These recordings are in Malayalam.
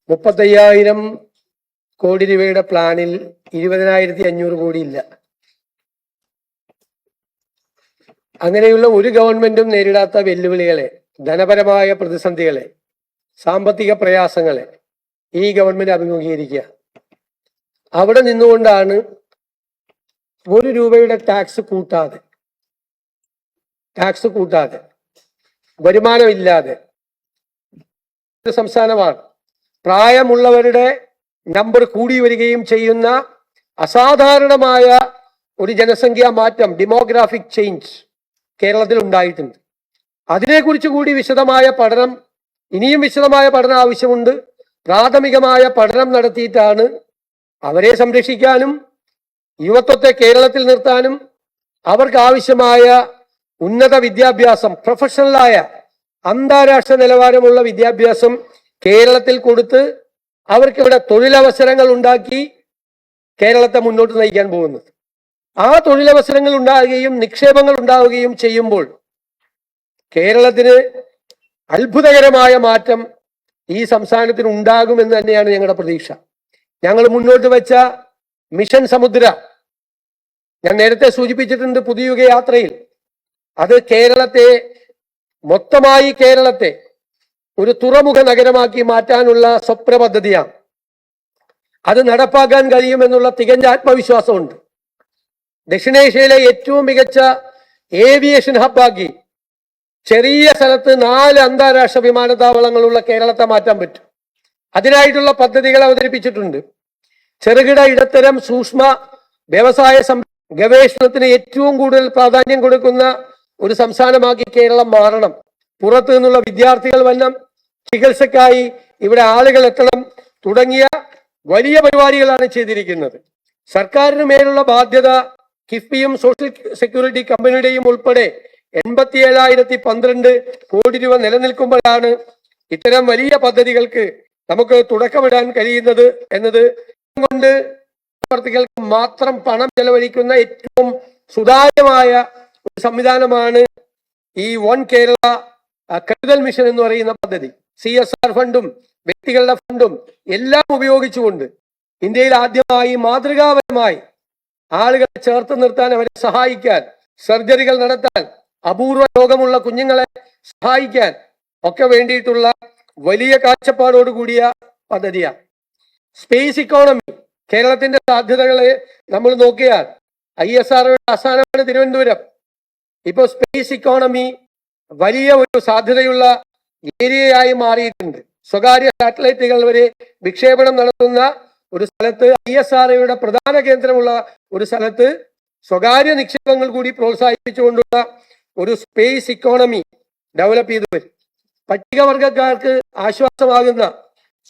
35,000 കോടി രൂപയുടെ പ്ലാനിൽ 20,500 കോടി ഇല്ല. അങ്ങനെയുള്ള ഒരു ഗവൺമെന്റും നേരിടാത്ത വെല്ലുവിളികളെ, ധനപരമായ പ്രതിസന്ധികളെ, സാമ്പത്തിക പ്രയാസങ്ങളെ ഈ ഗവൺമെന്റ് അഭിമുഖീകരിക്കുക. അവിടെ നിന്നുകൊണ്ടാണ് 1 രൂപയുടെ ടാക്സ് കൂട്ടാതെ വരുമാനമില്ലാതെ ഒരു സംസ്ഥാനമാണ്. പ്രായമുള്ളവരുടെ നമ്പർ കൂടി വരികയും ചെയ്യുന്ന അസാധാരണമായ ഒരു ജനസംഖ്യാ മാറ്റം, ഡെമോഗ്രാഫിക് ചേഞ്ച് കേരളത്തിൽ ഉണ്ടായിട്ടുണ്ട്. അതിനെക്കുറിച്ച് കൂടി ഇനിയും വിശദമായ പഠനം ആവശ്യമുണ്ട്. പ്രാഥമികമായ പഠനം നടത്തിയിട്ടാണ് അവരെ സംരക്ഷിക്കാനും യുവത്വത്തെ കേരളത്തിൽ നിർത്താനും അവർക്ക് ആവശ്യമായ ഉന്നത വിദ്യാഭ്യാസം, പ്രൊഫഷണലായ അന്താരാഷ്ട്ര നിലവാരമുള്ള വിദ്യാഭ്യാസം കേരളത്തിൽ കൊടുത്ത് അവർക്ക് ഇവിടെ തൊഴിലവസരങ്ങൾ ഉണ്ടാക്കി കേരളത്തെ മുന്നോട്ട് നയിക്കാൻ പോകുന്നത്. ആ തൊഴിലവസരങ്ങൾ ഉണ്ടാവുകയും നിക്ഷേപങ്ങൾ ഉണ്ടാവുകയും ചെയ്യുമ്പോൾ കേരളത്തിന് അത്ഭുതകരമായ മാറ്റം ഈ സംസ്ഥാനത്തിന് ഉണ്ടാകുമെന്ന് തന്നെയാണ് ഞങ്ങളുടെ പ്രതീക്ഷ. ഞങ്ങൾ മുന്നോട്ട് വെച്ച മിഷൻ സമുദ്ര, ഞാൻ നേരത്തെ സൂചിപ്പിച്ചിട്ടുണ്ട്, പുതിയുഗ യാത്രയിൽ അത് മൊത്തമായി കേരളത്തെ ഒരു തുറമുഖ നഗരമാക്കി മാറ്റാനുള്ള സ്വപ്ന പദ്ധതിയാണ്. അത് നടപ്പാക്കാൻ കഴിയുമെന്നുള്ള തികഞ്ഞ ആത്മവിശ്വാസമുണ്ട്. ദക്ഷിണേഷ്യയിലെ ഏറ്റവും മികച്ച ഏവിയേഷൻ ഹബ്ബാക്കി ചെറിയ സ്ഥലത്ത് 4 അന്താരാഷ്ട്ര വിമാനത്താവളങ്ങളുള്ള കേരളത്തെ മാറ്റാൻ പറ്റും. അതിനായിട്ടുള്ള പദ്ധതികൾ അവതരിപ്പിച്ചിട്ടുണ്ട്. ചെറുകിട, ഇടത്തരം, സൂക്ഷ്മ വ്യവസായ ഗവേഷണത്തിന് ഏറ്റവും കൂടുതൽ പ്രാധാന്യം കൊടുക്കുന്ന ഒരു സംസ്ഥാനമാക്കി കേരളം മാറണം. പുറത്തു നിന്നുള്ള വിദ്യാർത്ഥികൾ വരണം, ചികിത്സക്കായി ഇവിടെ ആളുകൾ എത്തണം തുടങ്ങിയ വലിയ പരിപാടികളാണ് ചെയ്തിരിക്കുന്നത്. സർക്കാരിന് മേലുള്ള ബാധ്യത കിഫ്ബിയും സോഷ്യൽ സെക്യൂരിറ്റി കമ്പനിയുടെയും ഉൾപ്പെടെ 87,012 കോടി രൂപ നിലനിൽക്കുമ്പോഴാണ് ഇത്തരം വലിയ പദ്ധതികൾക്ക് നമുക്ക് തുടക്കമിടാൻ കഴിയുന്നത് എന്നത് കൊണ്ട് പ്രവർത്തികൾക്ക് മാത്രം പണം ചെലവഴിക്കുന്ന ഏറ്റവും സുതാര്യമായ ഒരു സംവിധാനമാണ് ഈ വൺ കേരള കരുതൽ മിഷൻ എന്ന് പറയുന്ന പദ്ധതി. CSR ഫണ്ടും വ്യക്തികളുടെ ഫണ്ടും എല്ലാം ഉപയോഗിച്ചുകൊണ്ട് ഇന്ത്യയിൽ ആദ്യമായി മാതൃകാപരമായി ആളുകളെ ചേർത്ത് നിർത്താൻ, അവരെ സഹായിക്കാൻ, സർജറികൾ നടത്താൻ, അപൂർവ രോഗമുള്ള കുഞ്ഞുങ്ങളെ സഹായിക്കാൻ ഒക്കെ വേണ്ടിയിട്ടുള്ള വലിയ കാഴ്ചപ്പാടോട് കൂടിയ പദ്ധതിയാണ്. സ്പേസ് ഇക്കോണമി, കേരളത്തിന്റെ സാധ്യതകളെ നമ്മൾ നോക്കിയാൽ ISROയുടെ ആസ്ഥാനമാണ് തിരുവനന്തപുരം. ഇപ്പോൾ സ്പേസ് ഇക്കോണമി വലിയ ഒരു സാധ്യതയുള്ള ഏരിയയായി മാറിയിട്ടുണ്ട്. സ്വകാര്യ സാറ്റലൈറ്റുകൾ വരെ വിക്ഷേപണം നടത്തുന്ന ഒരു സ്ഥലത്ത്, ISROയുടെ പ്രധാന കേന്ദ്രമുള്ള ഒരു സ്ഥലത്ത് സ്വകാര്യ നിക്ഷേപങ്ങൾ കൂടി പ്രോത്സാഹിപ്പിച്ചുകൊണ്ടുള്ള ഒരു സ്പേസ് ഇക്കോണമി ഡെവലപ്പ് ചെയ്തു വരും. പട്ടികവർഗക്കാർക്ക് ആശ്വാസമാകുന്ന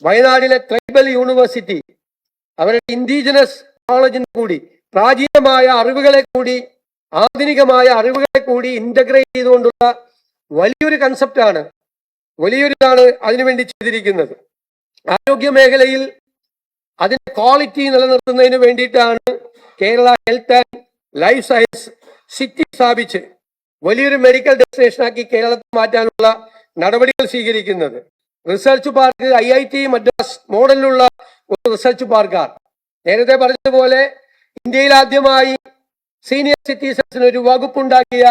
വയനാടിലെ ട്രൈബൽ യൂണിവേഴ്സിറ്റി അവരുടെ ഇൻഡിജിനസ് നോളജിനെ കൂടി, പ്രാചീനമായ അറിവുകളെ കൂടി, ആധുനികമായ അറിവുകളെ കൂടി ഇന്റഗ്രേറ്റ് ചെയ്തുകൊണ്ടുള്ള വലിയൊരു കൺസെപ്റ്റാണ്, വലിയൊരിതാണ് അതിനുവേണ്ടി ചെയ്തിരിക്കുന്നത്. ആരോഗ്യ മേഖലയിൽ അതിന്റെ ക്വാളിറ്റി നിലനിർത്തുന്നതിന് വേണ്ടിയിട്ടാണ് Kerala health and life science city സ്ഥാപിച്ച് വലിയൊരു മെഡിക്കൽ ഡെസ്റ്റിനേഷനാക്കി കേരളത്തെ മാറ്റാനുള്ള നടപടികൾ സ്വീകരിക്കുന്നത്. റിസർച്ച് പാർക്ക് IIT മദ്രാസ് മോഡലിലുള്ള ഒരു റിസർച്ച് പാർക്കാണ്. നേരത്തെ പറഞ്ഞതുപോലെ ഇന്ത്യയിൽ ആദ്യമായി സീനിയർ സിറ്റിസൺസിന് ഒരു വകുപ്പുണ്ടാക്കിയ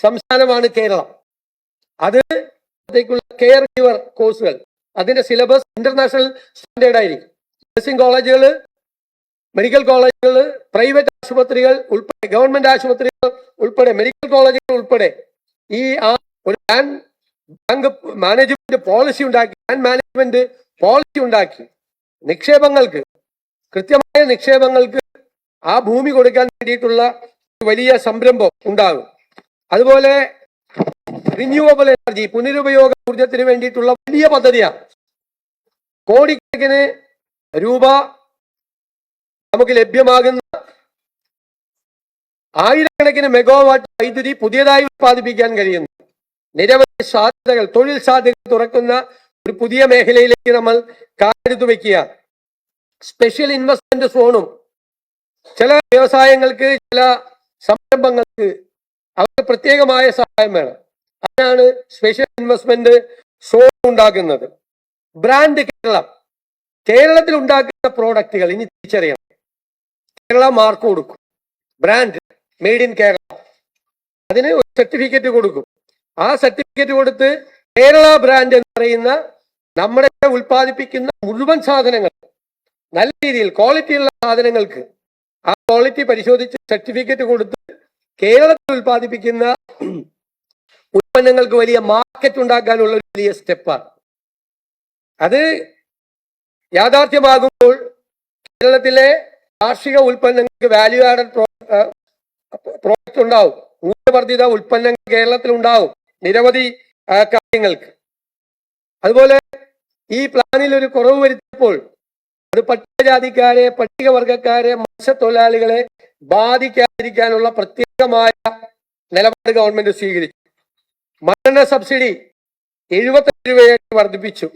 സംസ്ഥാനമാണ് കേരളം. അത് കെയർ ഗിവർ കോഴ്സുകൾ, അതിന്റെ സിലബസ് ഇന്റർനാഷണൽ സ്റ്റാൻഡേർഡ് ആയിരിക്കും. നഴ്സിംഗ് കോളേജുകൾ, മെഡിക്കൽ കോളേജുകൾ, പ്രൈവറ്റ് ആശുപത്രികൾ ഉൾപ്പെടെ, ഗവൺമെന്റ് ആശുപത്രികൾ ഉൾപ്പെടെ, മെഡിക്കൽ കോളേജുകൾ ഉൾപ്പെടെ ഈ ഒരു ബാങ്ക് മാനേജ്മെന്റ് പോളിസി ഉണ്ടാക്കി നിക്ഷേപങ്ങൾക്ക്, കൃത്യമായ നിക്ഷേപങ്ങൾക്ക് ആ ഭൂമി കൊടുക്കാൻ വേണ്ടിയിട്ടുള്ള വലിയ സംരംഭം ഉണ്ടാകും. അതുപോലെ റിന്യൂവബിൾ എനർജി, പുനരുപയോഗ ഊർജത്തിന് വേണ്ടിയിട്ടുള്ള വലിയ പദ്ധതിയാണ്. കോടിക്കണക്കിന് രൂപ നമുക്ക് ലഭ്യമാകുന്ന, ആയിരക്കണക്കിന് മെഗാവാട്ട് വൈദ്യുതി പുതിയതായി ഉത്പാദിപ്പിക്കാൻ കഴിയുന്നു. നിരവധി സാധ്യതകൾ, തൊഴിൽ സാധ്യതകൾ തുറക്കുന്ന ഒരു പുതിയ മേഖലയിലേക്ക് നമ്മൾ കാലെടുത്തു വെക്കുക. സ്പെഷ്യൽ ഇൻവെസ്റ്റ്മെന്റ് സോണും, ചില വ്യവസായങ്ങൾക്ക്, ചില സംരംഭങ്ങൾക്ക് അവർക്ക് പ്രത്യേകമായ സഹായം വേണം. അതിനാണ് സ്പെഷ്യൽ ഇൻവെസ്റ്റ്മെന്റ് സോൺ ഉണ്ടാക്കുന്നത്. ബ്രാൻഡ് കേരളം, കേരളത്തിൽ ഉണ്ടാക്കുന്ന പ്രോഡക്റ്റുകൾ ഇനി തിരിച്ചറിയണം. കേരള മാർക്ക് കൊടുക്കും, ബ്രാൻഡ് മെയ്ഡ് ഇൻ കേരള, അതിന് ഒരു സർട്ടിഫിക്കറ്റ് കൊടുക്കും. ആ സർട്ടിഫിക്കറ്റ് കൊടുത്ത് കേരള ബ്രാൻഡ് എന്ന് പറയുന്ന നമ്മുടെ ഉൽപ്പാദിപ്പിക്കുന്ന മുഴുവൻ സാധനങ്ങൾ, നല്ല രീതിയിൽ ക്വാളിറ്റിയുള്ള സാധനങ്ങൾക്ക് ആ ക്വാളിറ്റി പരിശോധിച്ച് സർട്ടിഫിക്കറ്റ് കൊടുത്ത് കേരളത്തിൽ ഉൽപ്പാദിപ്പിക്കുന്ന ഉൽപ്പന്നങ്ങൾക്ക് വലിയ മാർക്കറ്റ് ഉണ്ടാക്കാനുള്ള ഒരു വലിയ സ്റ്റെപ്പാണ്. അത് യാഥാർത്ഥ്യമാകുമ്പോൾ കേരളത്തിലെ കാർഷിക ഉൽപ്പന്നങ്ങൾക്ക് വാല്യൂ ആഡഡ് പ്രോഡക്റ്റ് ഉണ്ടാവും, മൂല്യവർദ്ധിത ഉൽപ്പന്നങ്ങൾ കേരളത്തിൽ ഉണ്ടാവും നിരവധി കാര്യങ്ങൾക്ക്. അതുപോലെ ഈ പ്ലാനിൽ ഒരു കുറവ് വരുത്തിയപ്പോൾ അത് പട്ടികജാതിക്കാരെ, പട്ടികവർഗക്കാരെ, മത്സ്യത്തൊഴിലാളികളെ ബാധിക്കാതിരിക്കാനുള്ള പ്രത്യേകമായ നിലപാട് ഗവൺമെന്റ് സ്വീകരിച്ചു. മണ്ണെണ്ണ സബ്സിഡി 75 രൂപയായി വർദ്ധിപ്പിച്ചു.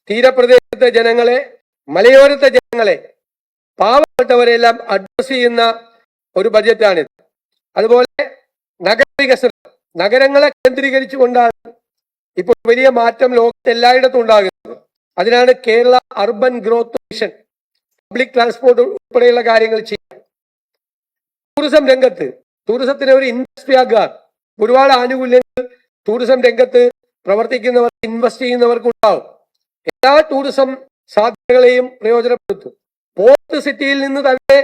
തീരപ്രദേശത്തെ ജനങ്ങളെ, മലയോരത്തെ ജനങ്ങളെ, പാവപ്പെട്ടവരെല്ലാം അഡ്രസ് ചെയ്യുന്ന ഒരു ബഡ്ജറ്റാണിത്. അതുപോലെ നഗരവികസനം, നഗരങ്ങളെ കേന്ദ്രീകരിച്ചുകൊണ്ടാണ് ഇപ്പോൾ വലിയ മാറ്റം ലോകത്ത് എല്ലായിടത്തും ഉണ്ടാകുന്നത്. അതിനാണ് Kerala urban growth mission. Public transport ഉൾപ്പെടെയുള്ള കാര്യങ്ങൾ ചെയ്യാം. ടൂറിസം രംഗത്ത്, ടൂറിസത്തിന് ഒരു ഇൻഡസ്ട്രി ആകാൻ ഒരുപാട് ആനുകൂല്യങ്ങൾ ടൂറിസം രംഗത്ത് പ്രവർത്തിക്കുന്നവർ, ഇൻവെസ്റ്റ് ചെയ്യുന്നവർക്ക് ഉണ്ടാവും. എല്ലാ ടൂറിസം സാധ്യതകളെയും പ്രയോജനപ്പെടുത്തും. പോർട്ട് സിറ്റിയിൽ നിന്ന് തന്നെ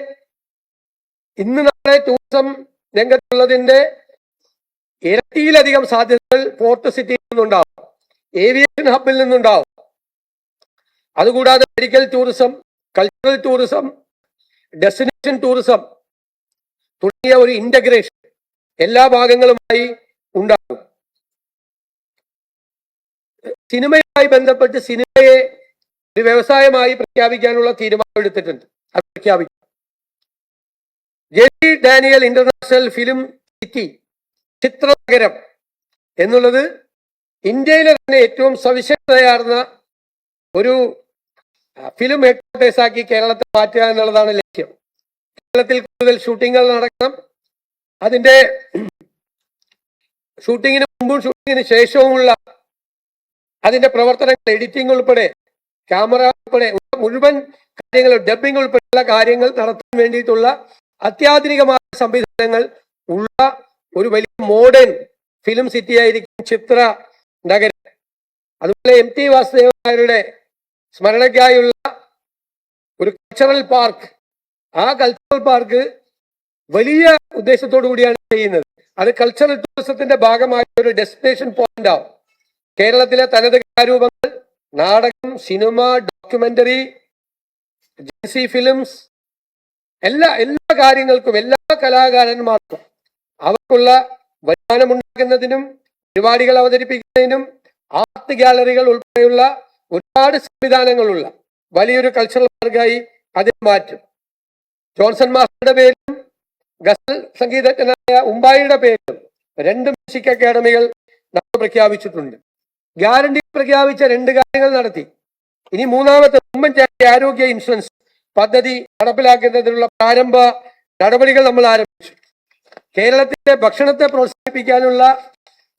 ഇന്ന് നമ്മുടെ ടൂറിസം രംഗത്തുള്ളതിന്റെ ഇരട്ടിയിലധികം സാധ്യതകൾ പോർട്ട് സിറ്റിയിൽ നിന്നുണ്ടാവും, ഏവിയേഷൻ ഹബിൽ നിന്നുണ്ടാവും. അതുകൂടാതെ medical tourism, cultural tourism, destination tourism തുടങ്ങിയ ഒരു ഇന്റഗ്രേഷൻ എല്ലാ ഭാഗങ്ങളുമായി ഉണ്ടാകും. സിനിമയുമായി ബന്ധപ്പെട്ട് സിനിമയെ ഒരു വ്യവസായമായി പ്രഖ്യാപിക്കാനുള്ള തീരുമാനം എടുത്തിട്ടുണ്ട്. അത് പ്രഖ്യാപിക്കും. Jerry Daniel international film city, ചിത്രനഗരം എന്നുള്ളത് ഇന്ത്യയിലെ തന്നെ ഏറ്റവും സവിശേഷതയാർന്ന ഒരു ഫിലിം ഹെഡ്ക്വാർട്ടേഴ്സ് ആക്കി കേരളത്തെ മാറ്റുക എന്നുള്ളതാണ് ലക്ഷ്യം. കേരളത്തിൽ കൂടുതൽ ഷൂട്ടിങ്ങുകൾ നടക്കണം. അതിന്റെ ഷൂട്ടിങ്ങിന് മുമ്പും ഷൂട്ടിങ്ങിന് ശേഷവുമുള്ള അതിന്റെ പ്രവർത്തനങ്ങൾ, എഡിറ്റിംഗ് ഉൾപ്പെടെ, ക്യാമറ ഉൾപ്പെടെ മുഴുവൻ കാര്യങ്ങളും, ഡബിംഗ് ഉൾപ്പെടെയുള്ള കാര്യങ്ങൾ നടത്താൻ വേണ്ടിയിട്ടുള്ള അത്യാധുനികമായ സംവിധാനങ്ങൾ ഉള്ള ഒരു വലിയ മോഡേൺ ഫിലിം സിറ്റി ആയിരിക്കും ചിത്ര നഗരം. അതുപോലെ MT വാസുദേവൻ നായരുടെ സ്മരണയ്ക്കായുള്ള ഒരു കൾച്ചറൽ പാർക്ക്, ആ കൾച്ചറൽ പാർക്ക് വലിയ ഉദ്ദേശത്തോടു കൂടിയാണ് ചെയ്യുന്നത്. അത് കൾച്ചറൽ ടൂറിസത്തിന്റെ ഭാഗമായ ഒരു ഡെസ്റ്റിനേഷൻ പോയിന്റ് ആവും. കേരളത്തിലെ തനത് കലാരൂപങ്ങൾ, നാടകം, സിനിമ, ഡോക്യുമെന്ററി, ജൻസി ഫിലിംസ്, എല്ലാ കാര്യങ്ങൾക്കും, എല്ലാ കലാകാരന്മാർക്കും അവർക്കുള്ള വരുമാനമുണ്ടാക്കുന്നതിനും പരിപാടികൾ അവതരിപ്പിക്കുന്നതിനും ആർട്ട് ഗാലറികൾ ഉൾപ്പെടെയുള്ള ഒരുപാട് സംവിധാനങ്ങളുള്ള വലിയൊരു കൾച്ചറൽ പാർക്കായി അതിനെ മാറ്റും. ജോൺസൺ മാസ്റ്ററുടെ പേരിലും ഗസൽ സംഗീതജ്ഞനായ ഉമ്പായിയുടെ പേരിലും 2 മ്യൂസിക് അക്കാദമികൾ നമ്മൾ പ്രഖ്യാപിച്ചിട്ടുണ്ട്. ഗ്യാരണ്ടി പ്രഖ്യാപിച്ച 2 കാര്യങ്ങൾ നടത്തി. ഇനി മൂന്നാമത്തെ ഉമ്മൻചാണ്ടി ആരോഗ്യ ഇൻഷുറൻസ് പദ്ധതി നടപ്പിലാക്കുന്നതിനുള്ള പ്രാരംഭ നടപടികൾ നമ്മൾ ആരംഭിച്ചു. കേരളത്തിലെ ഭക്ഷണത്തെ പ്രോത്സാഹിപ്പിക്കാനുള്ള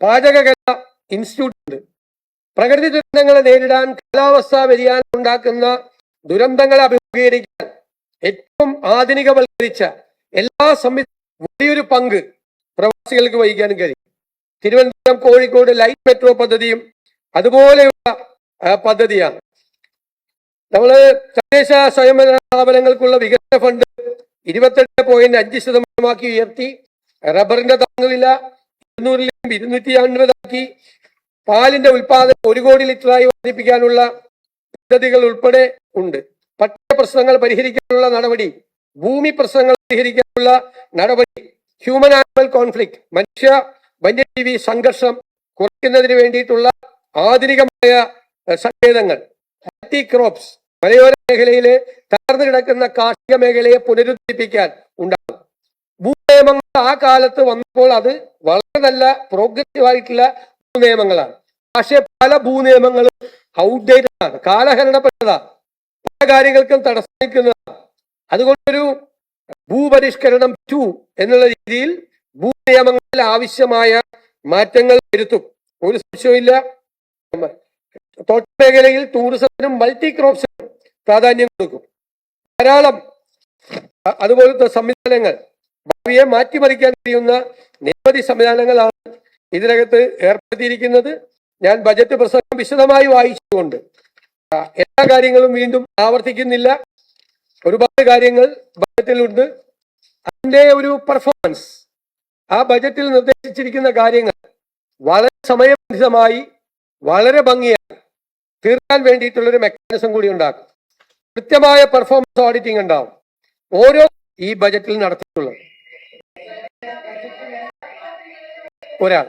പാചകകല ഇൻസ്റ്റിറ്റ്യൂട്ട് ഉണ്ട്. പ്രകൃതി ദുരന്തങ്ങളെ നേരിടാൻ, കാലാവസ്ഥാ വ്യതിയാനം ഉണ്ടാക്കുന്ന ദുരന്തങ്ങളെ അഭിമുഖീകരിക്കാൻ ഏറ്റവും ആധുനികവൽക്കരിച്ച എല്ലാ വലിയൊരു പങ്ക് പ്രവാസികൾക്ക് വഹിക്കാൻ കഴിയും. തിരുവനന്തപുരം, കോഴിക്കോട് ലൈറ്റ് മെട്രോ പദ്ധതിയും അതുപോലെയുള്ള പദ്ധതിയാണ്. നമ്മൾ തദ്ദേശ സ്വയംഭരണ സ്ഥാപനങ്ങൾക്കുള്ള വികസന ഫണ്ട് 28.5% ഉയർത്തി. റബ്ബറിന്റെ താങ്ങുവില 200-250 പാലിന്റെ ഉൽപാദനം 1 കോടി ലിറ്ററായി വർദ്ധിപ്പിക്കാനുള്ള പദ്ധതികൾ ഉൾപ്പെടെ ഉണ്ട്. പട്ടിക പ്രശ്നങ്ങൾ പരിഹരിക്കാനുള്ള നടപടി, ഭൂമി പ്രശ്നങ്ങൾ പരിഹരിക്കാനുള്ള നടപടി, ഹ്യൂമൻ ആനിമൽ കോൺഫ്ലിക്ട്, മനുഷ്യ വന്യജീവി സംഘർഷം കുറയ്ക്കുന്നതിന് വേണ്ടിയിട്ടുള്ള ആധുനികമായ സങ്കേതങ്ങൾ, ആന്റി ക്രോപ്സ്, മലയോര മേഖലയിലെ തകർന്നു കിടക്കുന്ന കാർഷിക മേഖലയെ പുനരുദ്ധരിപ്പിക്കാൻ ഉണ്ടാകും. ഭൂനിയമങ്ങൾ ആ കാലത്ത് വന്നപ്പോൾ അത് വളരെ നല്ല പ്രോഗ്രസീവ് ആയിട്ടുള്ള ഭൂനിയമങ്ങളാണ്. പക്ഷെ പല ഭൂനിയമങ്ങളും ഔട്ട്ഡേറ്റഡ് ആണ്, കാലഹരണപ്പെട്ടതാണ്, പല കാര്യങ്ങൾക്കും തടസ്സം നിൽക്കുന്നതാണ്. അതുകൊണ്ടൊരു ഭൂപരിഷ്കരണം 2 എന്നുള്ള രീതിയിൽ ഭൂനിയമങ്ങളിൽ ആവശ്യമായ മാറ്റങ്ങൾ വരുത്തും. ഒരു സംശയമില്ല. തോട്ട മേഖലയിൽ ടൂറിസത്തിനും മൾട്ടി ക്രോപ്സിനും പ്രാധാന്യം കൊടുക്കും. ധാരാളം അതുപോലത്തെ സംവിധാനങ്ങൾ, ഭാവിയെ മാറ്റിമറിക്കാൻ കഴിയുന്ന നിരവധി സംവിധാനങ്ങളാണ് ഇതിനകത്ത് ഏർപ്പെടുത്തിയിരിക്കുന്നത്. ഞാൻ ബജറ്റ് പ്രസംഗം വിശദമായി വായിച്ചുകൊണ്ട് എല്ലാ കാര്യങ്ങളും വീണ്ടും ആവർത്തിക്കുന്നില്ല. ഒരുപാട് കാര്യങ്ങൾ ബജറ്റിലുണ്ട്. അതിന്റെ ഒരു പെർഫോമൻസ്, ആ ബജറ്റിൽ നിർദ്ദേശിച്ചിരിക്കുന്ന കാര്യങ്ങൾ വളരെ സമയബന്ധിതമായി വളരെ ഭംഗിയായി തീർക്കാൻ വേണ്ടിയിട്ടുള്ളൊരു മെക്കാനിസം കൂടി ഉണ്ടാക്കും. കൃത്യമായ പെർഫോമൻസ് ഓഡിറ്റിംഗ് ഉണ്ടാവും ഓരോ ഈ ബജറ്റിൽ നടത്തിയിട്ടുള്ളത്. ഒരാൾ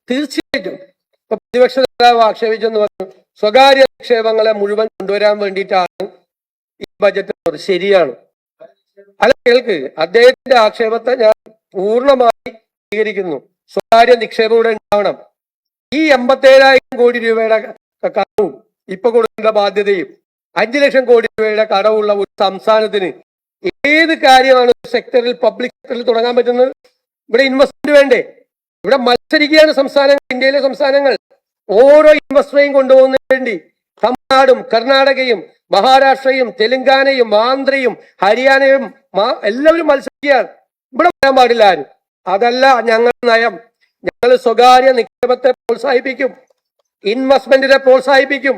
തീർച്ചയായിട്ടും ഇപ്പൊ പ്രതിപക്ഷ നേതാവ് ആക്ഷേപിച്ചെന്ന് പറഞ്ഞു സ്വകാര്യ നിക്ഷേപങ്ങളെ മുഴുവൻ കൊണ്ടുവരാൻ വേണ്ടിയിട്ടാണ് ഈ ബജറ്റ്. ശരിയാണ്. അല്ല, കേൾക്ക്, അദ്ദേഹത്തിന്റെ ആക്ഷേപത്തെ ഞാൻ പൂർണ്ണമായി സ്വീകരിക്കുന്നു. സ്വകാര്യ നിക്ഷേപം ഇവിടെ ഉണ്ടാവണം. ഈ 87,000 കോടി രൂപയുടെ കടവും ഇപ്പൊ കൊടുക്കേണ്ട ബാധ്യതയും 5 ലക്ഷം കോടി രൂപയുടെ കടവുള്ള ഒരു സംസ്ഥാനത്തിന് ഏത് കാര്യമാണ് സെക്ടറിൽ, പബ്ലിക് സെക്ടറിൽ തുടങ്ങാൻ പറ്റുന്നത്? ഇവിടെ ഇൻവെസ്റ്റ്മെന്റ് വേണ്ടേ? ഇവിടെ മത്സരിക്കുകയാണ് സംസ്ഥാനങ്ങൾ, ഇന്ത്യയിലെ സംസ്ഥാനങ്ങൾ. ഓരോ ഇൻവെസ്റ്ററെയും കൊണ്ടുപോകുന്നതിന് വേണ്ടി തമിഴ്നാടും കർണാടകയും മഹാരാഷ്ട്രയും തെലങ്കാനയും ആന്ധ്രയും ഹരിയാനയും എല്ലാവരും മത്സരിക്കുകയാണ്. ഇവിടെ വരാൻ പാടില്ല ആരും. അതല്ല ഞങ്ങൾ നയം. ഞങ്ങൾ സ്വകാര്യ നിക്ഷേപത്തെ പ്രോത്സാഹിപ്പിക്കും, ഇൻവെസ്റ്റ്മെന്റിനെ പ്രോത്സാഹിപ്പിക്കും.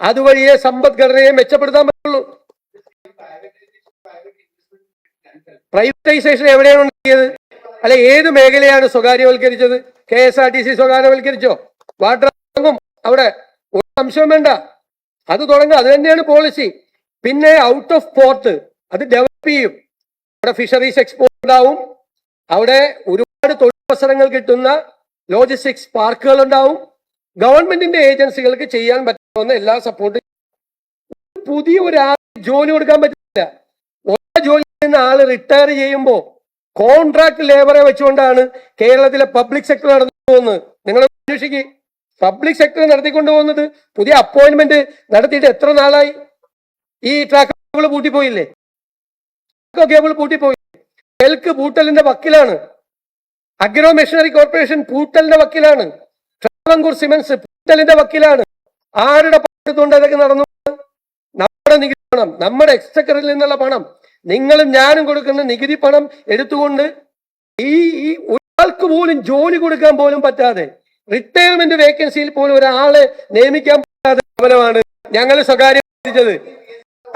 അതുവഴിയേ സമ്പദ്ഘടനയെ മെച്ചപ്പെടുത്താൻ പറ്റുള്ളൂ. പ്രൈവറ്റൈസേഷൻ എവിടെയാണ് ഉണ്ടാക്കിയത്? അല്ലെ, ഏത് മേഖലയാണ് സ്വകാര്യവൽക്കരിച്ചത്? KSRTC സ്വകാര്യവൽക്കരിച്ചോ? വാട്ടർ തുടങ്ങും അവിടെ, ഒരു സംശയം വേണ്ട. അത് തുടങ്ങുക, അത് തന്നെയാണ് പോളിസി. പിന്നെ ഔട്ട് ഓഫ് പോർട്ട് അത് ഡെവലപ്പ് ചെയ്യും. അവിടെ ഫിഷറീസ് എക്സ്പോർട്ട് ഉണ്ടാവും. അവിടെ ഒരുപാട് തൊഴിലവസരങ്ങൾ കിട്ടുന്ന ലോജിസ്റ്റിക്സ് പാർക്കുകൾ ഉണ്ടാവും. ഗവൺമെന്റിന്റെ ഏജൻസികൾക്ക് ചെയ്യാൻ പറ്റുന്ന എല്ലാ സപ്പോർട്ടും. പുതിയ ഒരാൾ ജോലി കൊടുക്കാൻ പറ്റില്ല. ഒരേ ജോലിയിൽ നിന്ന് ആള് റിട്ടയർ ചെയ്യുമ്പോൾ കോൺട്രാക്ട് ലേബറെ വെച്ചുകൊണ്ടാണ് കേരളത്തിലെ പബ്ലിക് സെക്ടർ നടന്നു പോകുന്നത്. നിങ്ങൾ അന്വേഷിക്കുക. പബ്ലിക് സെക്ടർ നടത്തിക്കൊണ്ടു പോകുന്നത് പുതിയ അപ്പോയിന്റ്മെന്റ് നടത്തിയിട്ട് എത്ര നാളായി? ഈ ട്രാക്ക് കേബിൾ പൂട്ടിപ്പോയില്ലേ? കേബിൾ പൂട്ടിപ്പോയി. എൽക്ക് പൂട്ടലിന്റെ വക്കിലാണ്. അഗ്രോ മെഷീനറി കോർപ്പറേഷൻ പൂട്ടലിന്റെ വക്കിലാണ്. ട്രാവൻകൂർ സിമന്റ്സ് പൂട്ടലിന്റെ വക്കിലാണ്. ആരുടെ പണത്തുകൊണ്ട് അതൊക്കെ നടന്നു? നമ്മുടെ നികുതി പണം, നമ്മുടെ എക്സ്ചക്കറിൽ നിന്നുള്ള പണം, നിങ്ങളും ഞാനും കൊടുക്കുന്ന നികുതി പണം എടുത്തുകൊണ്ട് ഈ ഒരാൾക്ക് പോലും ജോലി കൊടുക്കാൻ പോലും പറ്റാതെ, റിട്ടയർമെന്റ് വേക്കൻസിയിൽ പോലും ഒരാളെ നിയമിക്കാൻ പറ്റാതെ സ്ഥാപനമാണ് ഞങ്ങൾ സ്വകാര്യവൽക്കരിച്ചത്.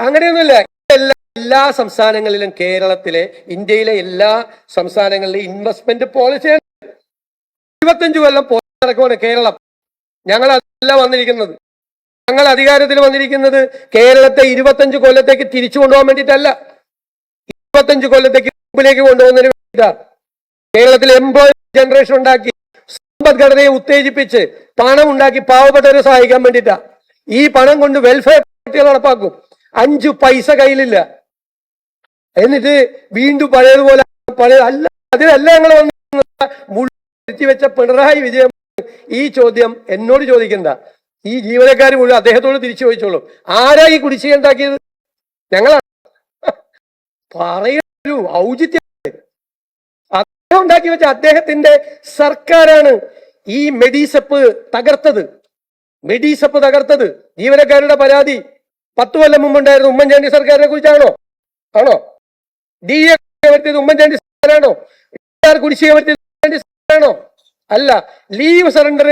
അങ്ങനെയൊന്നുമില്ല. എല്ലാ സംസ്ഥാനങ്ങളിലും, കേരളത്തിലെ, ഇന്ത്യയിലെ എല്ലാ സംസ്ഥാനങ്ങളിലും ഇൻവെസ്റ്റ്മെന്റ് പോളിസിയാണ്. 25 കൊല്ലം നടക്കുവാണ് കേരളം. ഞങ്ങൾ അതല്ല വന്നിരിക്കുന്നത്. ഞങ്ങൾ അധികാരത്തിൽ വന്നിരിക്കുന്നത് കേരളത്തെ 25 കൊല്ലത്തേക്ക് തിരിച്ചു കൊണ്ടുപോകാൻ വേണ്ടിയിട്ടല്ല, 25 കൊല്ലത്തേക്ക് മുമ്പിലേക്ക് കൊണ്ടുപോകുന്നതിന് വേണ്ടിയിട്ടാണ്. കേരളത്തിൽ എംപ്ലോയ്മെന്റ് ജനറേഷൻ ഉണ്ടാക്കി, സമ്പദ്ഘടനയെ ഉത്തേജിപ്പിച്ച് പണം ഉണ്ടാക്കി പാവപ്പെട്ടവരെ സഹായിക്കാൻ വേണ്ടിയിട്ടാ. ഈ പണം കൊണ്ട് വെൽഫെയർ പ്രൊജക്ടുകൾ നടപ്പാക്കും. 5 പൈസ കയ്യിലില്ല. എന്നിട്ട് വീണ്ടും പഴയതുപോലെ അല്ല, അതിനല്ല ഞങ്ങൾ മുഴുവൻ വെച്ച പിണറായി വിജയൻ ഈ ചോദ്യം എന്നോട് ചോദിക്കണ്ട. ഈ ജീവനക്കാർ മുഴുവൻ അദ്ദേഹത്തോട് തിരിച്ചു ചോദിച്ചോളൂ. ആരാ ഈ കുടിശ്ശിക ഉണ്ടാക്കിയത്? ഞങ്ങളാണ്. പറയൊരു ഔചിത്യം. അദ്ദേഹം ഉണ്ടാക്കി വെച്ച അദ്ദേഹത്തിന്റെ സർക്കാരാണ് ഈ മെഡിസെപ്പ് തകർത്തത്. ജീവനക്കാരുടെ പരാതി 10 കൊല്ലം മുമ്പുണ്ടായിരുന്നു. ഉമ്മൻചാണ്ടി സർക്കാരിനെ കുറിച്ചാണോ? ആണോ? DA വരുത്തിയത് ഉമ്മൻചാണ്ടി സർക്കാരാണോ? കുടിശ്ശിക വരുത്തിയത് ഉമ്മൻചാണ്ടി സർക്കാരാണോ? അല്ല. ലീവ് സറണ്ടർ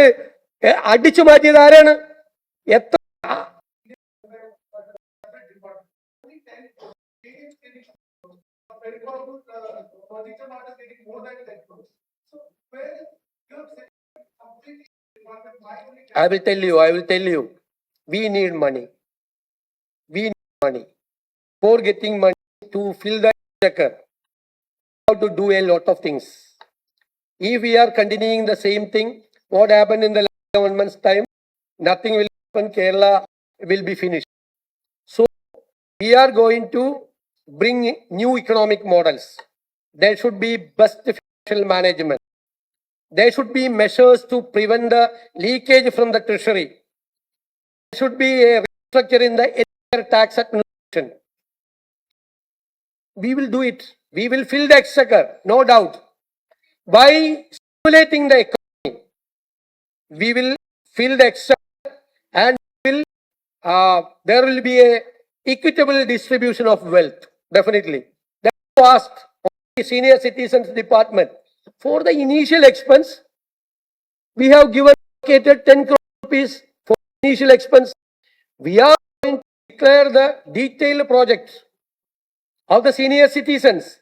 അടിച്ചു മാറ്റിയത് ആരാണ്? എത്ര I will tell you. We need money. For getting money to fill the checker, we have to do a lot of things. If we are continuing the same thing, what happened in the last government's time, nothing will happen. Kerala will be finished. So we are going to bring new economic models. There should be best financial management. There should be measures to prevent the leakage from the treasury. There should be a restructure in the tax administration. We will do it. We will fill the exchequer, no doubt. By stimulating the economy, we will fill the exchequer and there will be a equitable distribution of wealth, definitely. That's asked the senior citizens department. For the initial expense, we have given 10 crore rupees for initial expense. We are going to declare the detailed projects of the senior citizens,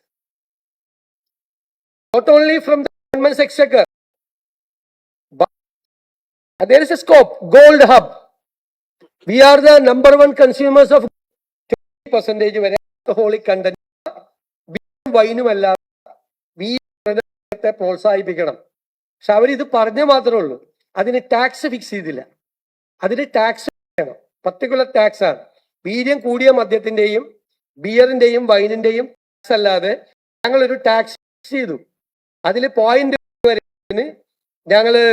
not only from the government's exchequer, but there is a scope. Gold hub. We are the number one consumers of 20% വരെ alcoholic content. വൈനുമല്ല വീത്തെ പ്രോത്സാഹിപ്പിക്കണം. പക്ഷെ അവരിത് പറഞ്ഞ മാത്രമേ ഉള്ളൂ, അതിന് ടാക്സ് ഫിക്സ് ചെയ്തില്ല. അതിന് ടാക്സ് വേണം, പർട്ടിക്കുലർ ടാക്സ് ആണ്. വീര്യം കൂടിയ മദ്യത്തിന്റെയും ബിയറിന്റെയും വൈനിന്റെയും ടാക്സ് അല്ലാതെ ഞങ്ങളൊരു ടാക്സ് ഫിക്സ് ചെയ്തു. അതിൽ 0.1 ഞങ്ങള്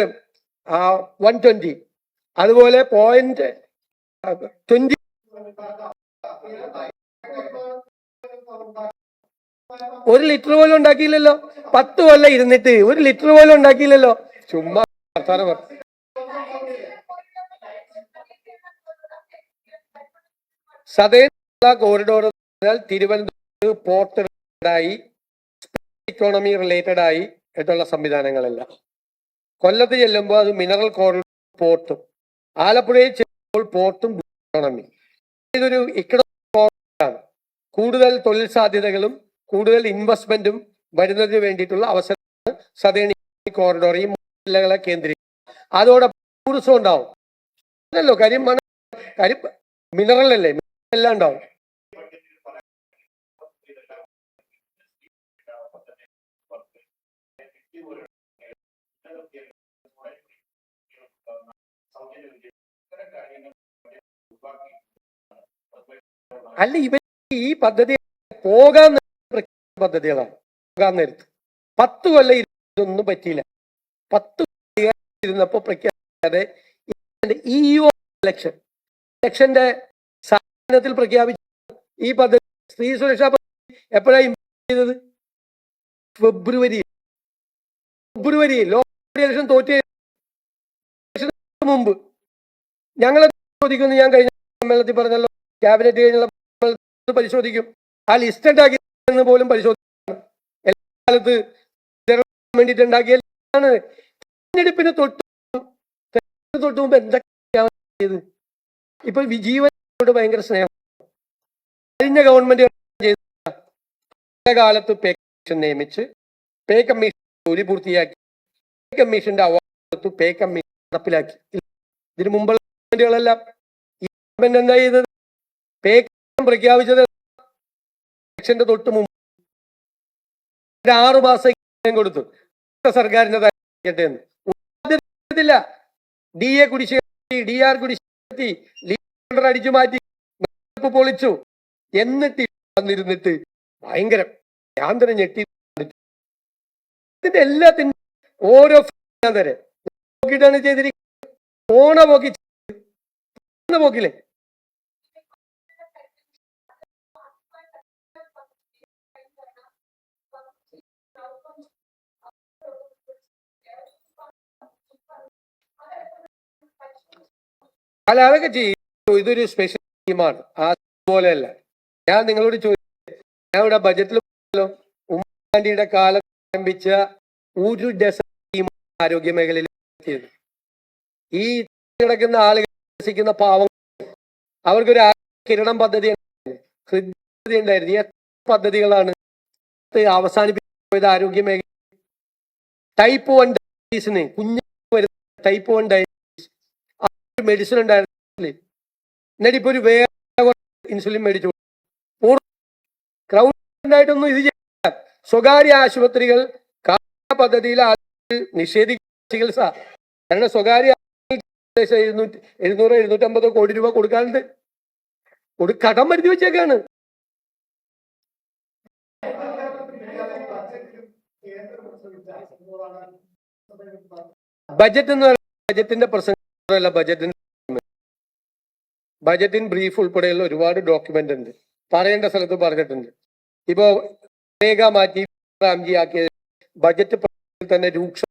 120, അതുപോലെ 0.20 1 ലിറ്റർ പോലും ഉണ്ടാക്കിയില്ലല്ലോ. 10 കൊല്ലം ഇരുന്നിട്ട് 1 ലിറ്റർ പോലും ഉണ്ടാക്കിയില്ലല്ലോ. ചുമ്മാ സദേൺ കോറിഡോർ തിരുവനന്തപുരം പോർട്ട് റിലേറ്റഡായി, ഇക്കോണമി റിലേറ്റഡ് ആയി ആയിട്ടുള്ള സംവിധാനങ്ങളെല്ലാം. കൊല്ലത്ത് ചെല്ലുമ്പോൾ അത് മിനറൽ കോറിഡോർ പോർട്ടും, ആലപ്പുഴയിൽ ചെല്ലുമ്പോൾ പോർട്ടും ഇക്കോണമി. ഇതൊരു ഇക്കണോമിക് ആണ്. കൂടുതൽ തൊഴിൽ സാധ്യതകളും കൂടുതൽ ഇൻവെസ്റ്റ്മെന്റും വരുന്നതിന് വേണ്ടിയിട്ടുള്ള അവസരമാണ് സദേൺ കോറിഡോർ ഈ ജില്ലകളെ കേന്ദ്രീകരിക്കും. അതോടൊപ്പം ടൂറിസം ഉണ്ടാവും. അല്ലല്ലോ, കാര്യം മിനറൽ അല്ലേ, എല്ലാം ഉണ്ടാവും. അല്ല, ഇവർ ഈ പദ്ധതി പോകാൻ പദ്ധതികളാണ്. പോകാൻ നേരത്ത് 10 കൊല്ലം ഇതൊന്നും പറ്റിയില്ല. 10 ഇരുന്നപ്പോ പ്രഖ്യാപിക്കാതെ ഇലക്ഷന്റെ സാധനത്തിൽ പ്രഖ്യാപിച്ചു ഈ പദ്ധതി. സ്ത്രീ സുരക്ഷാ പദ്ധതി എപ്പോഴാണ് ഇംപ്ലിമെന്റ് ചെയ്തത്? ഫെബ്രുവരി ലോക്സഭ ഇലക്ഷൻ തോറ്റ മുമ്പ്. ഞങ്ങൾ പരിശോധിക്കുന്നു. ഞാൻ കഴിഞ്ഞ സമ്മേളനത്തിൽ പറഞ്ഞല്ലോ, ക്യാബിനറ്റ് കഴിഞ്ഞുള്ള പരിശോധിക്കും. ആ ലിസ്റ്റ് ഉണ്ടാക്കി പോലും പരിശോധിക്കണം. എല്ലാ കാലത്ത് വേണ്ടിയിട്ട് ഉണ്ടാക്കിയാണ്. തെരഞ്ഞെടുപ്പിന് തൊട്ട് മുമ്പ് എന്തൊക്കെയാണ് ചെയ്ത്? ഇപ്പൊ ജീവനോട് ഭയങ്കര സ്നേഹം. കഴിഞ്ഞ ഗവൺമെന്റ് ചെയ്ത കാലത്ത് പേ കമ്മീഷൻ നിയമിച്ച് പേ കമ്മീഷൻ ജോലി പൂർത്തിയാക്കി, പേ കമ്മീഷന്റെ അവാർഡ് പേ കമ്മീഷൻ നടപ്പിലാക്കി. ഇതിനു മുമ്പുള്ള ഗവൺമെന്റുകളെല്ലാം ഈ ഗവൺമെന്റ് എന്താ ചെയ്തത്? പേ കമ്മീഷൻ പ്രഖ്യാപിച്ചത് ഇലക്ഷന്റെ തൊട്ട് മുമ്പ് 6 മാസം കൊടുത്തു സർക്കാരിന്റെ ില്ല. DA കുടിശ്ശിക, DR കുടിശ്ശിക, ലീഡർ അടിച്ചു മാറ്റി, പൊളിച്ചു. എന്നിട്ട് വന്നിരുന്നിട്ട് ഭയങ്കരം ഞാൻ തന്നെ ഞെട്ടി. ഇതിന്റെ എല്ലാത്തിനും ഓരോ തരെ നോക്കിയിട്ടാണ് ചെയ്തിരിക്കുന്നത്. പോക്കില്ലേ. അല്ല, അതൊക്കെ ചെയ്യും. ഇതൊരു സ്പെഷ്യൽ സ്കീമാണ്, ആ പോലെയല്ല. ഞാൻ നിങ്ങളോട് ചോദിച്ചത്, ഞാൻ ഇവിടെ ബജറ്റിൽ ഉമ്മൻചാണ്ടിയുടെ കാലം ആരംഭിച്ച ഒരു ഡസൻ സ്കീം ആരോഗ്യ മേഖലയിൽ ചെയ്തു. ഈ കിടക്കുന്ന ആളുകൾ വികസിക്കുന്ന പാവങ്ങൾ അവർക്കൊരു കിരണം പദ്ധതി ഉണ്ടായിരുന്നു. ഈ പദ്ധതികളാണ് അവസാനിപ്പിച്ചത് ആരോഗ്യ മേഖല. ടൈപ്പ് 1 ഡയബറ്റീസിന് കുഞ്ഞുങ്ങൾക്ക് വരുന്ന ടൈപ്പ് 1 ഡയബറ്റീസ് മെഡിസിൻ ഉണ്ടായിരുന്നില്ലേ? എന്നിട്ട് ഇപ്പൊ ഒരു വേറെ ഇൻസുലിൻ മേടിച്ചു. ക്രൗഡ് ഉണ്ടായിട്ടൊന്നും ഇത് ചെയ്യാൻ സ്വകാര്യ ആശുപത്രികൾ പദ്ധതിയിൽ നിഷേധിക്കുന്ന ചികിത്സ. കാരണം സ്വകാര്യ 700-750 കോടി രൂപ കൊടുക്കാനുണ്ട്. കടം വരുത്തി വെച്ചേക്കാണ്. ബജറ്റ് എന്ന് പറയുന്നത് ബജറ്റിന്റെ പ്രസംഗമല്ല, ബജറ്റിൻ ബ്രീഫ് ഉൾപ്പെടെയുള്ള ഒരുപാട് ഡോക്യുമെന്റ് ഉണ്ട്. പറയേണ്ട സ്ഥലത്ത് പറഞ്ഞിട്ടുണ്ട്. ഇപ്പോ രേഖ മാറ്റി റാംജിയാക്കിയത് ബജറ്റ് തന്നെ രൂക്ഷ.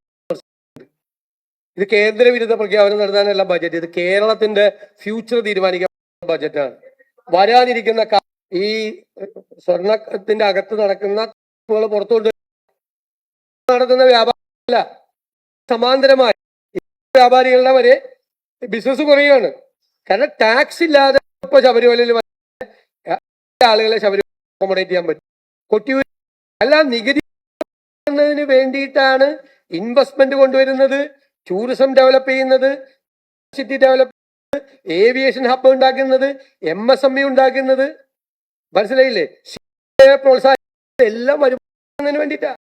ഇത് കേന്ദ്രവിരുദ്ധ പ്രഖ്യാപനം നടത്താനല്ല ബജറ്റ്, ഇത് കേരളത്തിന്റെ ഫ്യൂച്ചർ തീരുമാനിക്കുന്ന ബജറ്റാണ്. വരാനിരിക്കുന്ന ഈ സ്വർണത്തിന്റെ അകത്ത് നടക്കുന്ന പുറത്തുകൊണ്ട് നടത്തുന്ന വ്യാപാരമല്ല, സമാന്തരമായി വ്യാപാരികളുടെ വരെ ബിസിനസ് കുറയുകയാണ്. കാരണം ടാക്സ് ഇല്ലാതെ ഇപ്പൊ ശബരിമലയിൽ ആളുകളെ ശബരിമല അക്കോമഡേറ്റ് ചെയ്യാൻ പറ്റും. കൊട്ടിയൂർ അല്ല, നികുതി വേണ്ടിയിട്ടാണ് ഇൻവെസ്റ്റ്മെന്റ് കൊണ്ടുവരുന്നത്, ടൂറിസം ഡെവലപ്പ് ചെയ്യുന്നത്, സിറ്റി ഡെവലപ്പ് ചെയ്യുന്നത്, ഏവിയേഷൻ ഹബ്ബ് ഉണ്ടാക്കുന്നത്, MSME ഉണ്ടാക്കുന്നത്. മനസ്സിലായില്ലേ? പ്രോത്സാഹിപ്പിക്കുന്നത് എല്ലാം വരുമാനത്തിന് വേണ്ടിയിട്ടാ.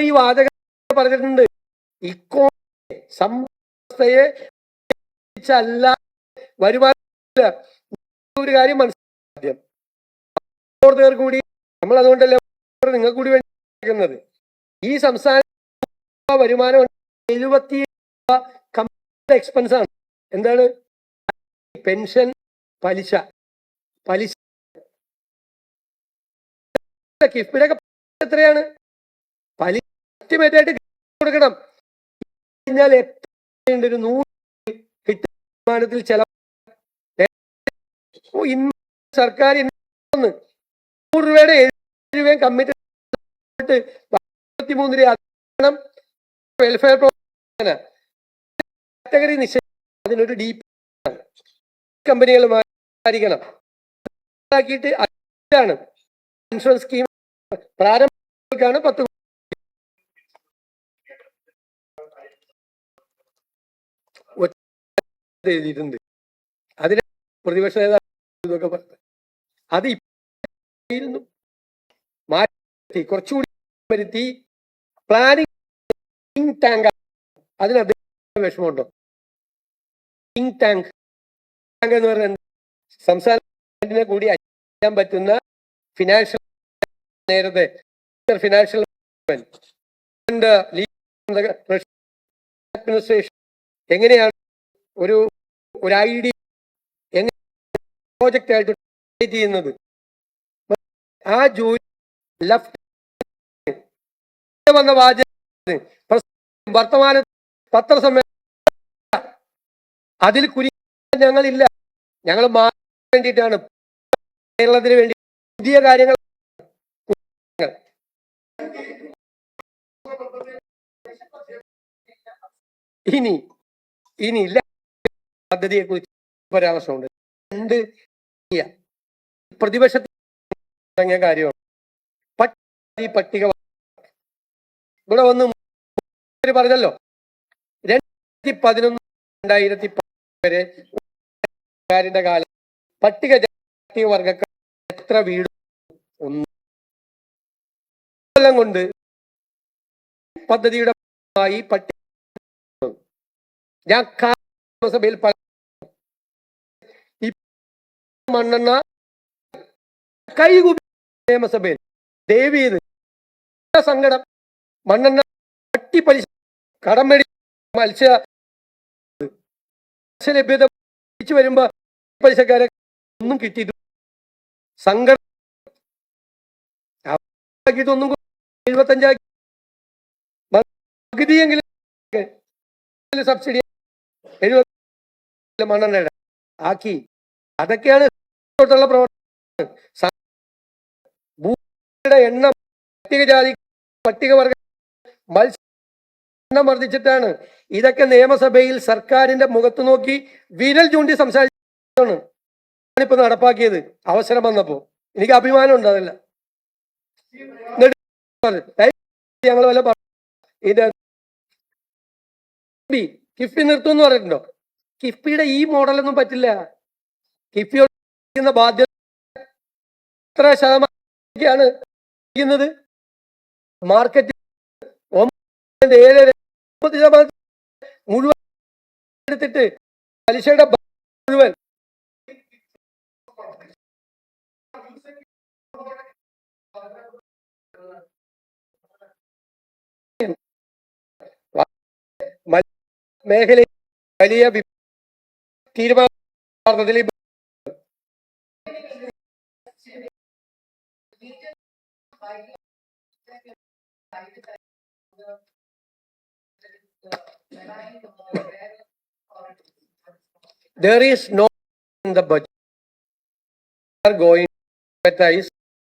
ഈ വാചകം പറഞ്ഞിട്ടുണ്ട്, ഇക്കോണമി സമ്പയെ അല്ല വരുമാനം. ഒരു കാര്യം മനസ്സിലാക്കാം, കൂടി നമ്മൾ അതുകൊണ്ടല്ലേ നിങ്ങൾക്ക് കൂടി വേണ്ടി ഈ സംസ്ഥാന വരുമാനം 70 എക്സ്പെൻസ് ആണ്. എന്താണ്? പെൻഷൻ, പലിശ കിഫ്ബിയുടെ എത്രയാണ്? പലിശ എസ്റ്റിമേറ്റ് ആയിട്ട് കൊടുക്കണം. കഴിഞ്ഞാൽ ഒരു 100 കിട്ടുമാനത്തിൽ ചെലവ് സർക്കാർ 100 രൂപയുടെ 70 രൂപയും കമ്മിറ്റി 23 രൂപ വെൽഫെയർ കാറ്റഗറി നിശ്ചയിക്കും. അതിനൊരു ഡീപ്പ് കമ്പനികളുമായിരിക്കണം. ഇൻഷുറൻസ് സ്കീം പ്രാരംഭക്കാണ് 10 എഴുതിയിട്ടുണ്ട്. അതിന് പ്രതിപക്ഷ നേതാവ് ഇതൊക്കെ പറഞ്ഞു. അത് മാറ്റി കുറച്ചുകൂടി വരുത്തി പ്ലാനിങ് ടാങ്ക്. അതിന് അദ്ദേഹം വിഷമമുണ്ടോ? തിങ്ക് ടാങ്ക് എന്ന് പറഞ്ഞാൽ സംസ്ഥാനത്തിനെ കൂടി ചെയ്യാൻ പറ്റുന്ന ഫിനാൻഷ്യൽ, നേരത്തെ ഫിനാൻഷ്യൽ അഡ്മിനിസ്ട്രേഷൻ എങ്ങനെയാണ് ഒരു ഐഡിയ എങ്ങനെ പ്രോജക്റ്റ് ആയിട്ട് ചെയ്യുന്നത്. ആ ജോലി ലെഫ്റ്റ് വന്ന വാചകം വർത്തമാന പത്രസമ്മേളനം അതിൽ ഞങ്ങളില്ല. ഞങ്ങൾ മാറാൻ വേണ്ടിയിട്ടാണ്, കേരളത്തിന് വേണ്ടി പുതിയ കാര്യങ്ങൾ. ഇനി ഇല്ല പദ്ധതിയെ കുറിച്ച് പരാമർശമുണ്ട്. രണ്ട് പ്രതിപക്ഷത്തിൽ തുടങ്ങിയ കാര്യമാണ് പട്ടിക. ഇവിടെ വന്ന് പറഞ്ഞല്ലോ 2011 2010 വരെ കാലം പട്ടികവർഗക്കാർ എത്ര വീട്? 1 കൊല്ലം കൊണ്ട് പദ്ധതിയുടെ പട്ടിക ഞാൻ സഭയിൽ മണ്ണെണ്ണ കൈകൂപ്പി നിയമസഭയിൽ ദേവീത് സങ്കടം. മണ്ണെണ്ണ പലിശ കടം മേടി മത്സ്യ ലഭ്യത വരുമ്പോ പലിശക്കാരെ ഒന്നും കിട്ടിയിട്ട് സങ്കടം. 75 പകുതിയെങ്കിലും സബ്സിഡി 70 മണ്ണെണ്ണയുടെ ആക്കി. അതൊക്കെയാണ് പ്രവർത്തനം. ഭൂമിയുടെ എണ്ണം പട്ടികജാതി പട്ടികവർഗ മത്സ്യം വർദ്ധിച്ചിട്ടാണ്. ഇതൊക്കെ നിയമസഭയിൽ സർക്കാരിന്റെ മുഖത്ത് നോക്കി വിരൽ ചൂണ്ടി സംസാരിച്ചാണ് ഇപ്പൊ നടപ്പാക്കിയത്. അവസരം വന്നപ്പോ എനിക്ക് അഭിമാനം ഉണ്ട്. അതല്ല ഞങ്ങൾ വല്ല ഇത് കിഫ്ബി നിർത്തും എന്ന് പറഞ്ഞിട്ടുണ്ടോ? കിഫ്ബിയുടെ ഈ മോഡലൊന്നും പറ്റില്ല. കിഫ്ബിയോട് ബാധ്യത എത്ര ശതമാനമാണ് ചെയ്യുന്നത്? മാർക്കറ്റ് 9.7% മുഴുവൻ എടുത്തിട്ട് പലിശയുടെ മുഴുവൻ മേഖലയിൽ വലിയ തീരുമാനം There is no in the budget are going to advertise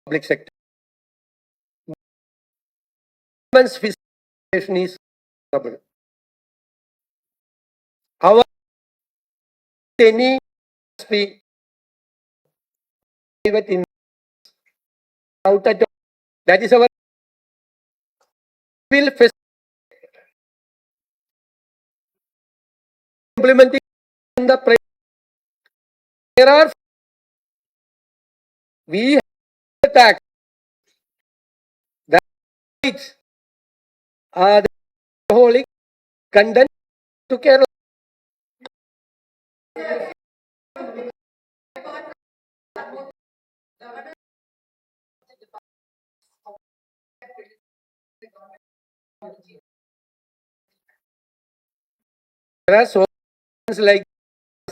public sector. Government's fiscal situation is trouble. Our any industry private in out at all. That is our will implementing in the private. There are we have the tax that the alcoholic content to Kerala. There are so like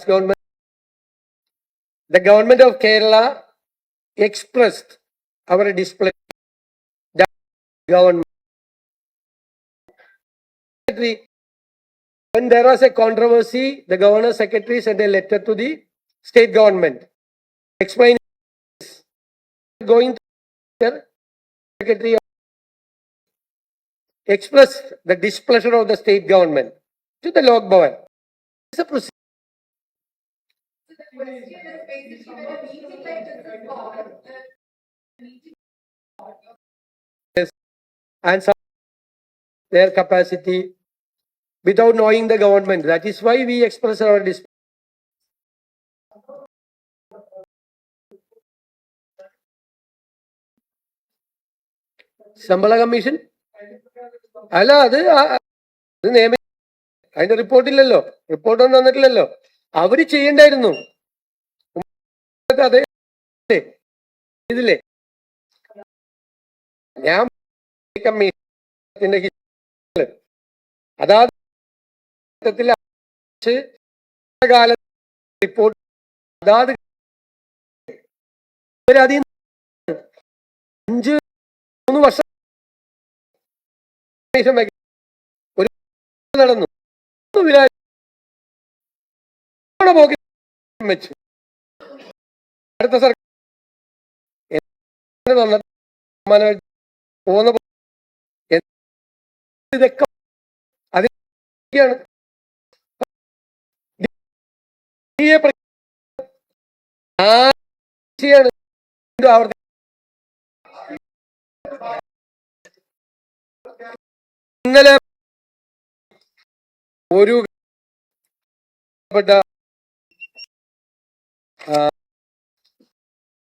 government. The government of Kerala expressed our display that government. When there was a controversy, the governor secretary sent a letter to the state government explaining going to secretary expressed the displeasure of the state government to the Lok Bhavan. It's a procedure. And some their capacity without knowing the government. That is why we express our displeasure. ശമ്പള കമ്മീഷൻ അല്ല അത് നിയമ അതിന്റെ റിപ്പോർട്ടില്ലല്ലോ, റിപ്പോർട്ടൊന്നും തന്നിട്ടില്ലല്ലോ. അവര് ചെയ്യണ്ടായിരുന്നു. അതെ ഇതില്ലേ ഞാൻ കമ്മീഷന്റെ അതാത് കാലത്ത് റിപ്പോർട്ട് അതാത് 5-3 വർഷം ഒരു നടന്നു വെച്ചു. അടുത്ത സർക്കാർ പോകുന്ന ഇതൊക്കെ അതിനാണ് ഇന്നലെ ഒരു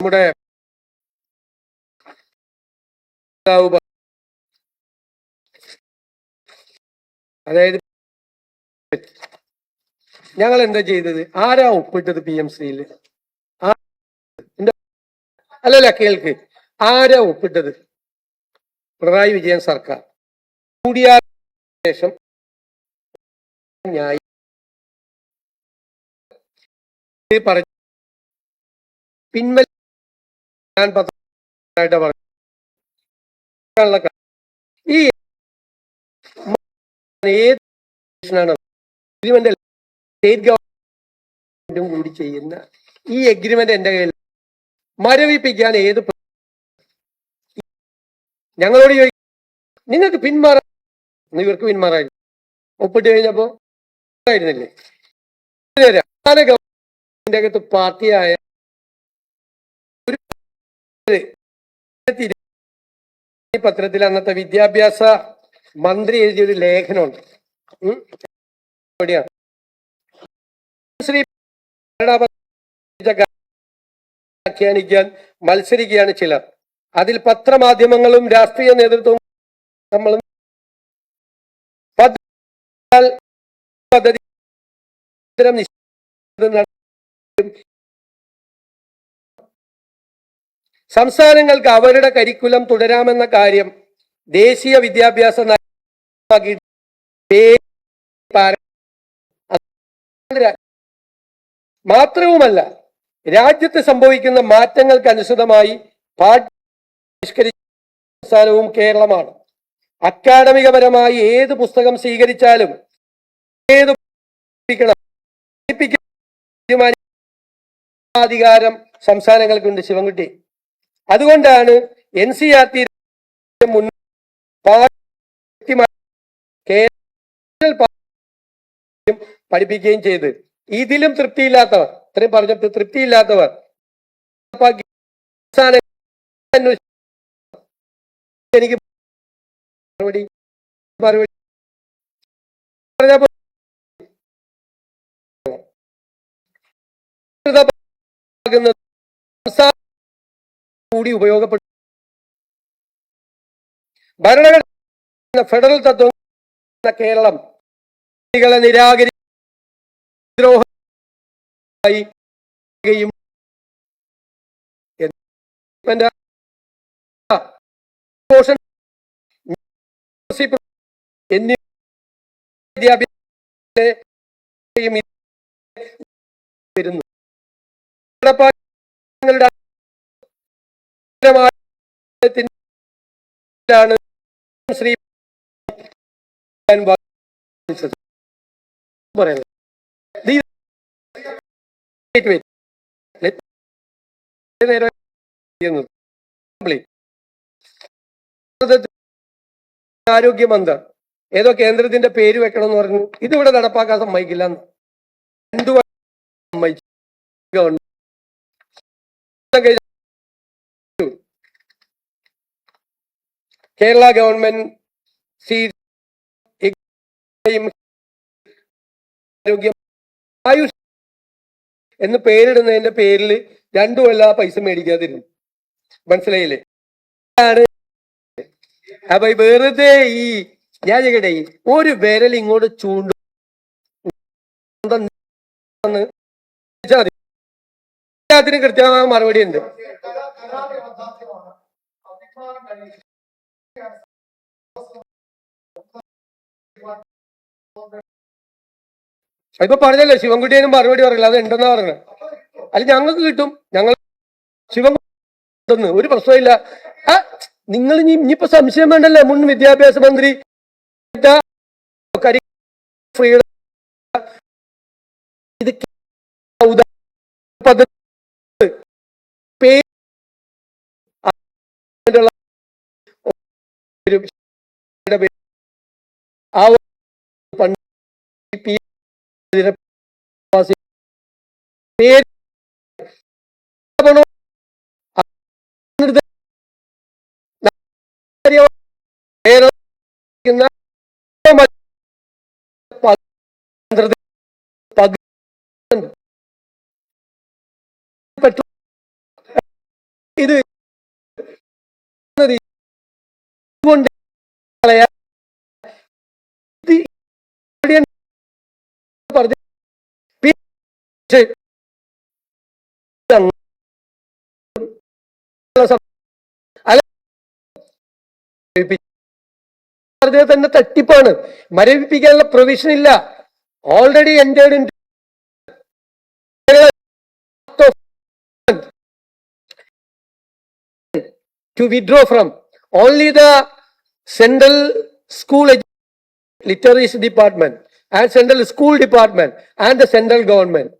നമ്മുടെ അതായത് ഞങ്ങൾ എന്താ ചെയ്തത്, ആരാ ഒപ്പിട്ടത് PMCയിൽ? അല്ലല്ല കേൾക്ക്, ആരാ ഒപ്പിട്ടത്? പിണറായി വിജയൻ സർക്കാർ കൂടിയ ശേഷം പറഞ്ഞു പിൻവലി ഞാൻ പത്രമായിട്ട് പറഞ്ഞു ഈ ഏത് സ്റ്റേറ്റ് ഗവൺമെന്റും കൂടി ചെയ്യുന്ന ഈ എഗ്രിമെന്റ് എന്റെ കയ്യിൽ മരവിപ്പിക്കാൻ ഏത് ഞങ്ങളോട് ചോദിക്കും നിങ്ങൾക്ക് പിന്മാറാൻ, ഇവർക്ക് പിന്മാറാൻ ഒപ്പിട്ട് കഴിഞ്ഞപ്പോ ആയിരുന്നില്ലേ? ഗവൺമെന്റിന്റെ അകത്ത് പാർട്ടിയായ ഒരു പത്രത്തിൽ അന്നത്തെ വിദ്യാഭ്യാസ മന്ത്രി എഴുതിയൊരു ലേഖനമുണ്ട്. ശ്രീ വ്യാഖ്യാനിക്കാൻ മത്സരിക്കുകയാണ് ചിലർ. അതിൽ പത്രമാധ്യമങ്ങളും രാഷ്ട്രീയ നേതൃത്വവും നമ്മളും പദ്ധതി സംസ്ഥാനങ്ങൾക്ക് അവരുടെ കരിക്കുലം തുടരാമെന്ന കാര്യം ദേശീയ വിദ്യാഭ്യാസ മാത്രവുമല്ല രാജ്യത്ത് സംഭവിക്കുന്ന മാറ്റങ്ങൾക്ക് അനുസൃതമായി പാഠ്യ സംസ്ഥാനവും കേരളമാണ്. അക്കാഡമികപരമായി ഏത് പുസ്തകം സ്വീകരിച്ചാലും ഏത് അധികാരം സംസ്ഥാനങ്ങൾക്കുണ്ട് ശിവൻകുട്ടി. അതുകൊണ്ടാണ് NCERT പഠിപ്പിക്കുകയും ചെയ്ത്. ഇതിലും തൃപ്തിയില്ലാത്തവർ, ഇത്രയും പറഞ്ഞിട്ട് തൃപ്തിയില്ലാത്തവർ എനിക്ക് മറുപടി കൂടി ഉപയോഗപ്പെടും. ഭരണഘടന ഫെഡറൽ തത്വം കേരളം നിരാകരിദ്രോഹമായി എന്നീ വരുന്നു. ശ്രീ ആരോഗ്യമന്ത്രി ഏതോ കേന്ദ്രത്തിന്റെ പേര് വെക്കണം എന്ന് പറഞ്ഞു. ഇതിവിടെ നടപ്പാക്കാൻ സമ്മതിക്കില്ല. കേരള ഗവൺമെന്റ് ആയുഷ് എന്ന് പേരിടുന്നതിന്റെ പേരിൽ 2 കൊല്ലം പൈസ മേടിക്കാതിരുന്നു. മനസ്സിലായില്ലേ? അപ്പൊ വെറുതെ ഈ ഞാൻ ചെയ്യട്ടെ ഒരു വിരൽ ഇങ്ങോട്ട് ചൂണ്ടും എല്ലാത്തിനും കൃത്യമായ മറുപടി ഉണ്ട്. ഇപ്പൊ പറഞ്ഞല്ലോ ശിവൻകുട്ടിയും മറുപടി പറയില്ല, അത് ഉണ്ടെന്നാ പറഞ്ഞത്. അല്ല ഞങ്ങൾക്ക് കിട്ടും, ഞങ്ങൾ ശിവൻകുട്ടി ഒരു പ്രശ്നമില്ല. നിങ്ങൾ ഇനിയിപ്പോ സംശയം വേണ്ടല്ലേ, മുൻ വിദ്യാഭ്യാസ മന്ത്രി ഇത് ഇത് തന്നെ തട്ടിപ്പാണ്. മരവിപ്പിക്കാനുള്ള പ്രൊവിഷൻ ഇല്ല. Already entered in to withdraw from only the central school literacy department and central school department and the central government.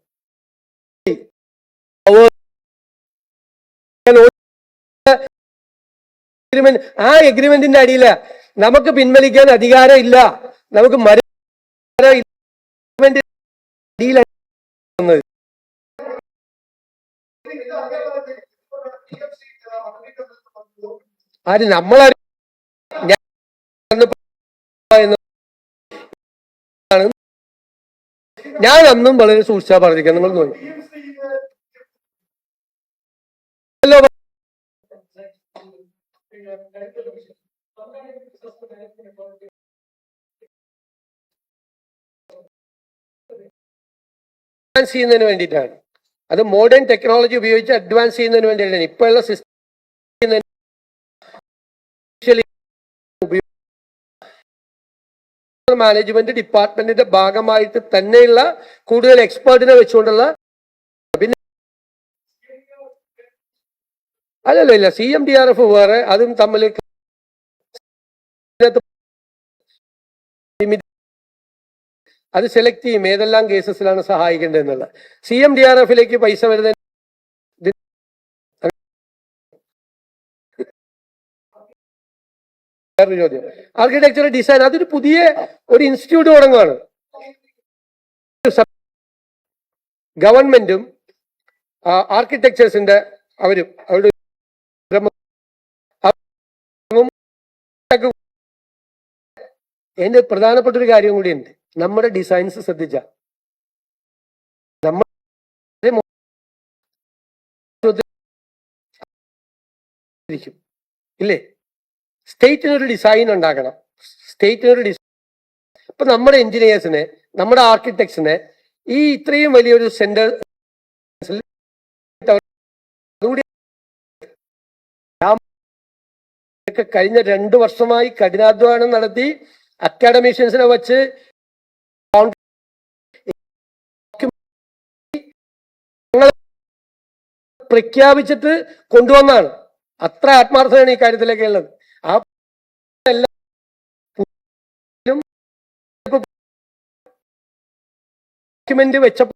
ആ എഗ്രിമെന്റിന്റെ അടിയില നമുക്ക് പിൻവലിക്കാൻ അധികാരം ഇല്ല. നമുക്ക് ആര് നമ്മളാണ് ഞാൻ അന്നും വളരെ സൂക്ഷിച്ചാ പറഞ്ഞിരിക്കാം. നിങ്ങൾ നോക്കി അഡ്വാൻസ് ചെയ്യുന്നതിന് വേണ്ടിയിട്ടാണ്. അത് മോഡേൺ ടെക്നോളജി ഉപയോഗിച്ച് അഡ്വാൻസ് ചെയ്യുന്നതിന് വേണ്ടിയിട്ടാണ്. ഇപ്പോഴുള്ള സിസ്റ്റം മാനേജ്മെന്റ് ഡിപ്പാർട്ട്മെന്റിന്റെ ഭാഗമായിട്ട് തന്നെയുള്ള കൂടുതൽ എക്സ്പേർട്ടിനെ വെച്ചുകൊണ്ടുള്ള പിന്നെ അല്ലല്ലോ ഇല്ല CMDRF വേറെ, അതും തമ്മിൽ അത് സെലക്ട് ചെയ്യും ഏതെല്ലാം കേസസിലാണ് സഹായിക്കേണ്ടത് എന്നുള്ളത്. CMDRF-ലേക്ക് പൈസ വരുന്ന ചോദ്യം, ആർക്കിടെക്ചർ ഡിസൈൻ അതൊരു പുതിയ ഒരു ഇൻസ്റ്റിറ്റ്യൂട്ട് തുടങ്ങുകയാണ്. ഗവൺമെന്റും ആർക്കിടെക്ചേഴ്സിന്റെ അവരും അവരുടെ എന്റെ പ്രധാനപ്പെട്ട ഒരു കാര്യം കൂടിയുണ്ട്. നമ്മുടെ ഡിസൈൻസ് ശ്രദ്ധിച്ച നമ്മൾ ഇല്ലേ, സ്റ്റേറ്റിനൊരു ഡിസൈൻ ഉണ്ടാക്കണം. സ്റ്റേറ്റിനൊരു ഡിസൈൻ. ഇപ്പൊ നമ്മുടെ എഞ്ചിനീയേഴ്സിനെ, നമ്മുടെ ആർക്കിടെക്ട്സിനെ ഈ ഇത്രയും വലിയൊരു സെന്റർ കഴിഞ്ഞ 2 വർഷമായി കഠിനാധ്വാനം നടത്തി അക്കാഡമീഷ്യൻസിനെ വെച്ച് പ്രഖ്യാപിച്ചിട്ട് കൊണ്ടുവന്നാണ്. അത്ര ആത്മാർത്ഥതയാണ് ഈ കാര്യത്തിലൊക്കെ ഉള്ളത്. ആ ഡോക്യുമെന്റ് വെച്ചപ്പോൾ